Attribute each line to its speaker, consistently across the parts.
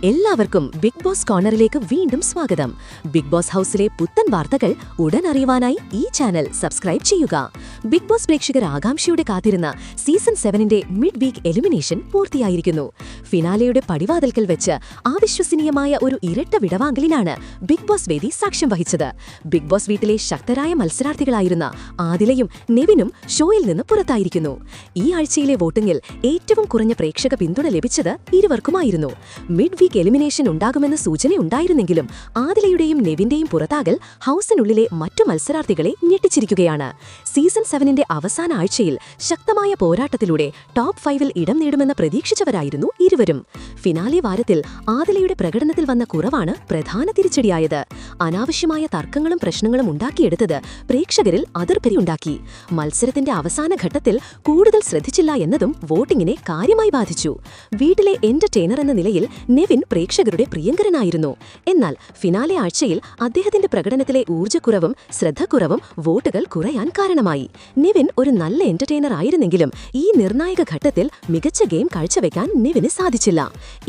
Speaker 1: എല്ലാവർക്കും big boss കോർണറിലേക്ക് വീണ്ടും സ്വാഗതം. ബിഗ് ബോസ് ഹൗസിലെ പുത്തൻ വാർത്തകൾ ഉടൻ അറിയുവാനായി ഈ ചാനൽ സബ്സ്ക്രൈബ് ചെയ്യുക. ബിഗ് ബോസ് പ്രേക്ഷകർ ആകാംക്ഷയോടെ കാത്തിരുന്ന സീസൺ 7ന്റെ മിഡ് വീക്ക് എലിമിനേഷൻ പൂർത്തിയായിരിക്കുന്നു. ഫിനാലെയുടെ പടിവാതിൽക്കൽ വെച്ച് അവിശ്വസനീയമായ ഒരു ഇരട്ട വിടവാങ്ങലിനാണ് ബിഗ് ബോസ് വേദി സാക്ഷ്യം വഹിച്ചത്. ബിഗ് ബോസ് വീട്ടിലെ ശക്തരായ മത്സരാർത്ഥികളായിരുന്ന ആദിലയും നെവിനും ഷോയിൽ നിന്ന് പുറത്തായിരിക്കുന്നു. ഈ ആഴ്ചയിലെ വോട്ടിംഗിൽ ഏറ്റവും കുറഞ്ഞ പ്രേക്ഷക പിന്തുണ ലഭിച്ചത് ഇരുവർക്കുമായിരുന്നു. മിഡ് വീക്ക് എലിമിനേഷൻ ഉണ്ടാകുമെന്ന സൂചനയുണ്ടായിരുന്നെങ്കിലും ആദിലയുടെയും നെവിന്റെയും പുറത്താകൽ ഹൗസിനുള്ളിലെ മറ്റു മത്സരാർത്ഥികളെ ഞെട്ടിച്ചിരിക്കുകയാണ്. സീസൺ 7ന്റെ അവസാന ആഴ്ചയിൽ ശക്തമായ പോരാട്ടത്തിലൂടെ ടോപ്പ് 5ൽ ഇടം നേടുമെന്ന് പ്രതീക്ഷിച്ചവരായിരുന്നു ഇരുവരും. ഫിനാലെ വാരത്തിൽ ആദിലയുടെ പ്രകടനത്തിൽ വന്ന കുറവാണ് പ്രധാന തിരിച്ചടിയായത്. അനാവശ്യമായ തർക്കങ്ങളും പ്രശ്നങ്ങളും ഉണ്ടാക്കിയെടുത്തത് പ്രേക്ഷകരിൽ അതിർപ്പരിയുണ്ടാക്കി. മത്സരത്തിന്റെ അവസാന ഘട്ടത്തിൽ കൂടുതൽ ശ്രദ്ധിച്ചില്ല എന്നതും വോട്ടിംഗിനെ കാര്യമായി ബാധിച്ചു. വീട്ടിലെ എന്റർടൈനർ എന്ന നിലയിൽ നെവിൻ പ്രേക്ഷകരുടെ പ്രിയങ്കരനായിരുന്നു. എന്നാൽ ഫിനാലെ ആഴ്ചയിൽ അദ്ദേഹത്തിന്റെ പ്രകടനത്തിലെ ഊർജ്ജക്കുറവും ശ്രദ്ധക്കുറവും വോട്ടുകൾ കുറയാൻ കാരണമായി. നെവിൻ ഒരു നല്ല എന്റർടൈനർ ആയിരുന്നെങ്കിലും ഈ നിർണായക ഘട്ടത്തിൽ മികച്ച ഗെയിം കാഴ്ചവെക്കാൻ നെവിന് സാധിച്ചില്ല.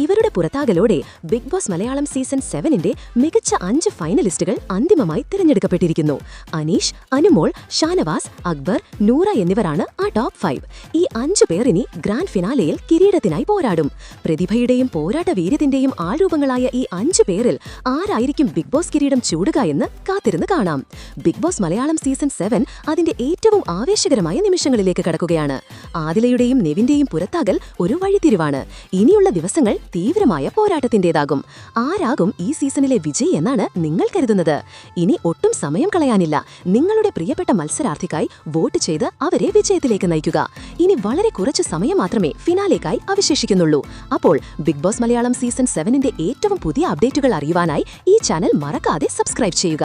Speaker 1: ഇവരുടെ പുറത്താകലോടെ ബിഗ് ബോസ് മലയാളം സീസൺ 7ന്റെ മികച്ച 5 ഫൈനലിസ്റ്റുകൾ അന്തിമമായി തിരഞ്ഞെടുക്കപ്പെട്ടിരിക്കുന്നു. അനീഷ്, അനുമോൾ, ഷാനവാസ്, അക്ബർ, നൂറ എന്നിവരാണ് ആ ടോപ്പ് 5. ഈ 5 പേർ ഇനി ഗ്രാൻഡ് ഫിനാലെയിൽ കിരീടത്തിനായി പോരാടും. പ്രതിഭയുടെയും പോരാട്ട വീര്യത്തിന്റെയും ആൾരൂപങ്ങളായ ഈ 5 പേരിൽ ആരായിരിക്കും ബിഗ് ബോസ് കിരീടം ചൂടുക എന്ന് കാത്തിരുന്ന് കാണാം. ബിഗ് ബോസ് മലയാളം സീസൺ 7 അതിന്റെ ഏറ്റവും ആവേശകരമായ നിമിഷങ്ങളിലേക്ക് കടക്കുകയാണ്. ആദിലയുടെയും നെവിന്റെയും പുറത്താകൽ ഒരു വഴിത്തിരിവാണ്. ഇനിയുള്ള ദിവസങ്ങൾ തീവ്രമായ പോരാട്ടത്തിന്റേതാകും. ആരാകും ഈ സീസണിലെ വിജയി എന്നാണ് നിങ്ങൾ കരുതുന്നത്? ഇനി ഒട്ടും സമയം കളയാനില്ല. നിങ്ങളുടെ പ്രിയപ്പെട്ട മത്സരാർത്ഥിക്കായി വോട്ട് ചെയ്ത് അവരെ വിജയത്തിലേക്ക് നയിക്കുക. ഇനി വളരെ കുറച്ച് സമയം മാത്രമേ ഫിനാലേക്കായി അവശേഷിക്കുന്നുള്ളൂ. അപ്പോൾ ബിഗ് ബോസ് മലയാളം സീസൺ 7ന്റെ ഏറ്റവും പുതിയ അപ്ഡേറ്റുകൾ അറിയുവാനായി ഈ ചാനൽ മറക്കാതെ സബ്സ്ക്രൈബ് ചെയ്യുക.